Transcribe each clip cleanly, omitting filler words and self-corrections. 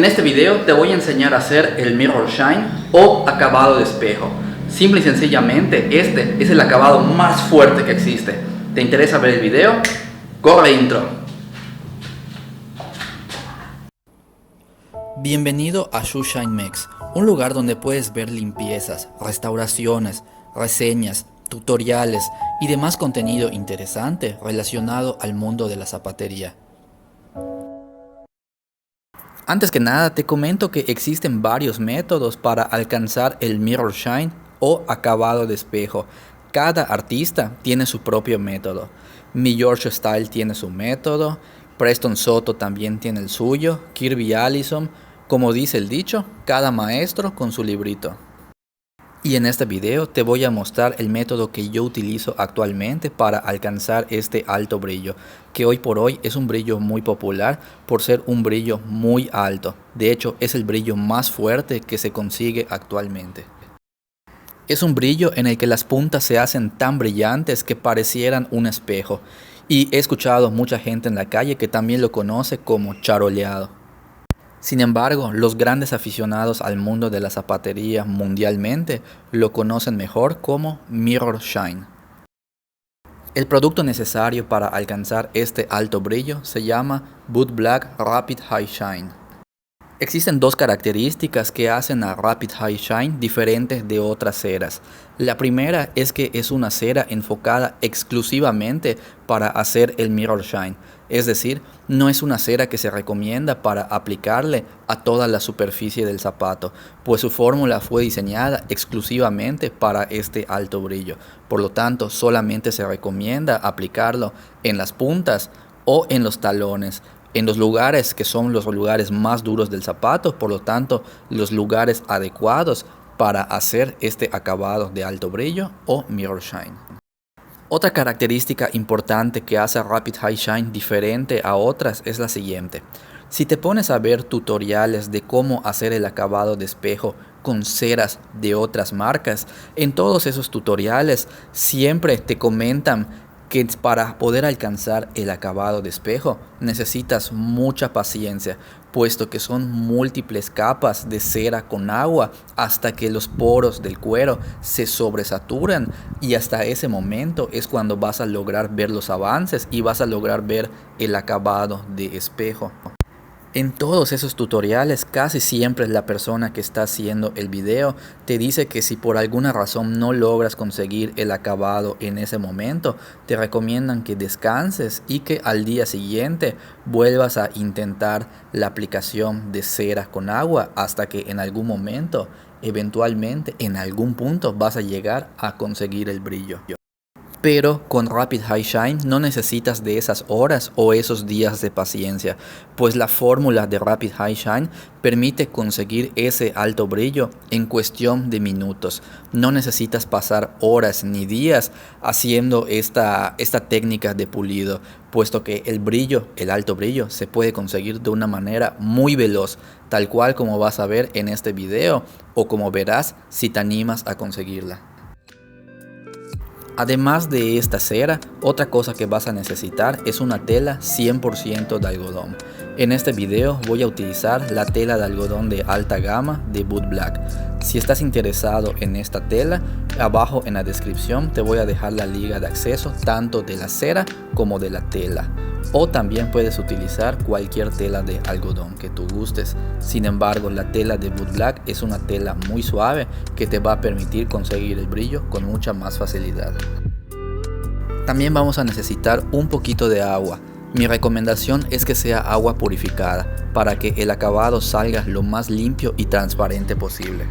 En este video te voy a enseñar a hacer el Mirror Shine o acabado de espejo. Simple y sencillamente, este es el acabado más fuerte que existe. ¿Te interesa ver el video? ¡Corre intro! Bienvenido a Shine Mex, un lugar donde puedes ver limpiezas, restauraciones, reseñas, tutoriales y demás contenido interesante relacionado al mundo de la zapatería. Antes que nada te comento que existen varios métodos para alcanzar el Mirror Shine o acabado de espejo. Cada artista tiene su propio método. Mi George Style tiene su método, Preston Soto también tiene el suyo, Kirby Allison, como dice el dicho, cada maestro con su librito. Y en este video te voy a mostrar el método que yo utilizo actualmente para alcanzar este alto brillo, que hoy por hoy es un brillo muy popular por ser un brillo muy alto. De hecho, es el brillo más fuerte que se consigue actualmente. Es un brillo en el que las puntas se hacen tan brillantes que parecieran un espejo. Y he escuchado mucha gente en la calle que también lo conoce como charoleado. Sin embargo, los grandes aficionados al mundo de la zapatería mundialmente lo conocen mejor como Mirror Shine. El producto necesario para alcanzar este alto brillo se llama Boot Black Rapid High Shine. Existen dos características que hacen a Rapid High Shine diferente de otras ceras. La primera es que es una cera enfocada exclusivamente para hacer el Mirror Shine. Es decir, no es una cera que se recomienda para aplicarle a toda la superficie del zapato, pues su fórmula fue diseñada exclusivamente para este alto brillo. Por lo tanto, solamente se recomienda aplicarlo en las puntas o en los talones, en los lugares que son los lugares más duros del zapato, por lo tanto, los lugares adecuados para hacer este acabado de alto brillo o Mirror Shine. Otra característica importante que hace a Rapid High Shine diferente a otras es la siguiente. Si te pones a ver tutoriales de cómo hacer el acabado de espejo con ceras de otras marcas, en todos esos tutoriales siempre te comentan que para poder alcanzar el acabado de espejo necesitas mucha paciencia, puesto que son múltiples capas de cera con agua hasta que los poros del cuero se sobresaturan, y hasta ese momento es cuando vas a lograr ver los avances y vas a lograr ver el acabado de espejo. En todos esos tutoriales casi siempre la persona que está haciendo el video te dice que si por alguna razón no logras conseguir el acabado en ese momento, te recomiendan que descanses y que al día siguiente vuelvas a intentar la aplicación de cera con agua hasta que en algún momento, eventualmente, en algún punto vas a llegar a conseguir el brillo. Pero con Rapid High Shine no necesitas de esas horas o esos días de paciencia, pues la fórmula de Rapid High Shine permite conseguir ese alto brillo en cuestión de minutos. No necesitas pasar horas ni días haciendo esta técnica de pulido, puesto que el brillo, el alto brillo, se puede conseguir de una manera muy veloz, tal cual como vas a ver en este video o como verás si te animas a conseguirla. Además de esta cera, otra cosa que vas a necesitar es una tela 100% de algodón. En este video voy a utilizar la tela de algodón de alta gama de Boot Black. Si estás interesado en esta tela, abajo en la descripción te voy a dejar la liga de acceso tanto de la cera como de la tela. O también puedes utilizar cualquier tela de algodón que tú gustes. Sin embargo, la tela de Boot Black es una tela muy suave que te va a permitir conseguir el brillo con mucha más facilidad. También vamos a necesitar un poquito de agua. Mi recomendación es que sea agua purificada para que el acabado salga lo más limpio y transparente posible.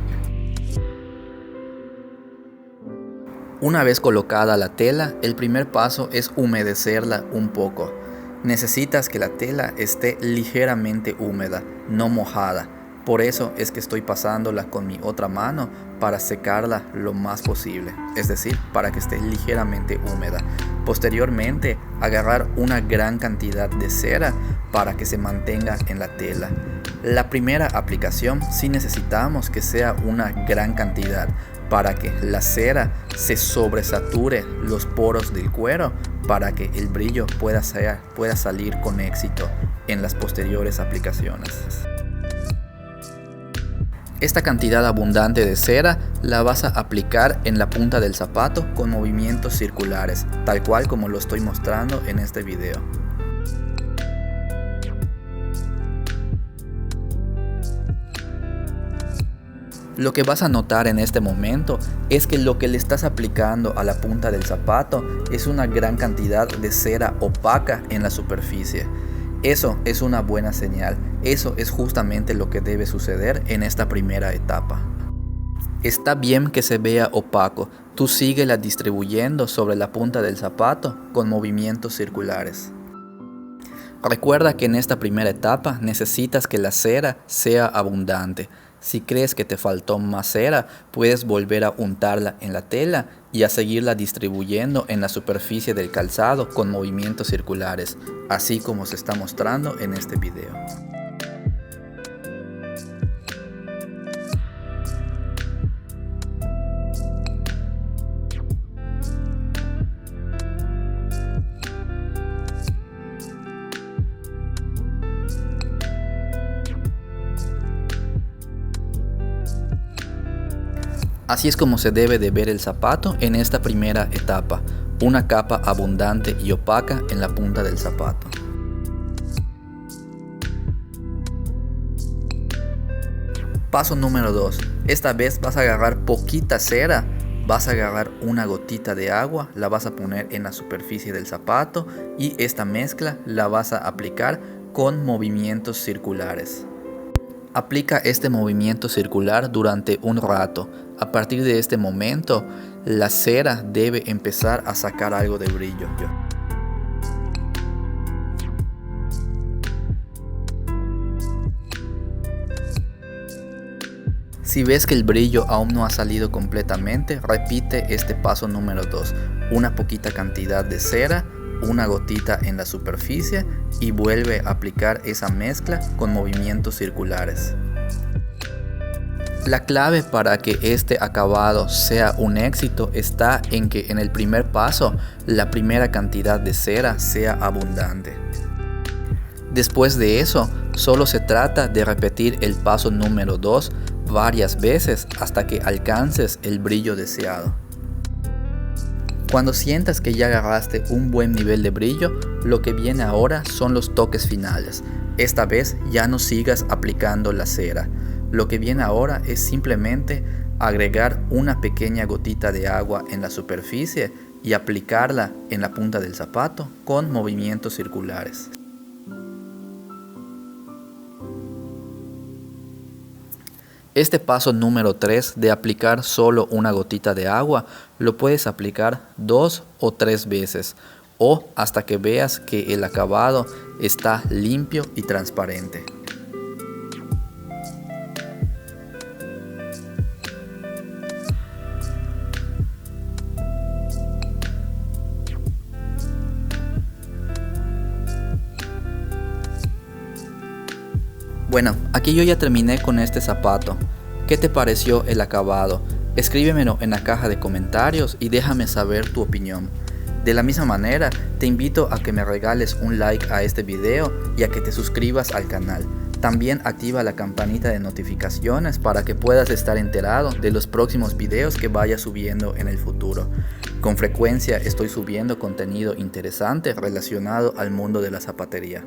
Una vez colocada la tela, el primer paso es humedecerla un poco. Necesitas que la tela esté ligeramente húmeda, no mojada. Por eso es que estoy pasándola con mi otra mano para secarla lo más posible, es decir, para que esté ligeramente húmeda. Posteriormente, agarrar una gran cantidad de cera para que se mantenga en la tela. La primera aplicación sí necesitamos que sea una gran cantidad para que la cera se sobresature los poros del cuero, para que el brillo pueda salir con éxito en las posteriores aplicaciones. Esta cantidad abundante de cera la vas a aplicar en la punta del zapato con movimientos circulares, tal cual como lo estoy mostrando en este video. Lo que vas a notar en este momento es que lo que le estás aplicando a la punta del zapato es una gran cantidad de cera opaca en la superficie. Eso es una buena señal. Eso es justamente lo que debe suceder en esta primera etapa. Está bien que se vea opaco. Tú síguela distribuyendo sobre la punta del zapato con movimientos circulares. Recuerda que en esta primera etapa necesitas que la cera sea abundante. Si crees que te faltó más cera, puedes volver a untarla en la tela y a seguirla distribuyendo en la superficie del calzado con movimientos circulares, así como se está mostrando en este video. Así es como se debe de ver el zapato en esta primera etapa, una capa abundante y opaca en la punta del zapato. Paso número 2. Esta vez vas a agarrar poquita cera, vas a agarrar una gotita de agua, la vas a poner en la superficie del zapato y esta mezcla la vas a aplicar con movimientos circulares. Aplica este movimiento circular durante un rato. A partir de este momento, la cera debe empezar a sacar algo de brillo. Si ves que el brillo aún no ha salido completamente, repite este paso número 2. Una poquita cantidad de cera, una gotita en la superficie y vuelve a aplicar esa mezcla con movimientos circulares. La clave para que este acabado sea un éxito está en que en el primer paso la primera cantidad de cera sea abundante. Después de eso, solo se trata de repetir el paso número 2 varias veces hasta que alcances el brillo deseado. Cuando sientas que ya agarraste un buen nivel de brillo, lo que viene ahora son los toques finales. Esta vez ya no sigas aplicando la cera. Lo que viene ahora es simplemente agregar una pequeña gotita de agua en la superficie y aplicarla en la punta del zapato con movimientos circulares. Este paso número 3 de aplicar solo una gotita de agua lo puedes aplicar 2 o 3 veces o hasta que veas que el acabado está limpio y transparente. Bueno, aquí yo ya terminé con este zapato. ¿Qué te pareció el acabado? Escríbemelo en la caja de comentarios y déjame saber tu opinión. De la misma manera, te invito a que me regales un like a este video y a que te suscribas al canal. También activa la campanita de notificaciones para que puedas estar enterado de los próximos videos que vaya subiendo en el futuro. Con frecuencia estoy subiendo contenido interesante relacionado al mundo de la zapatería.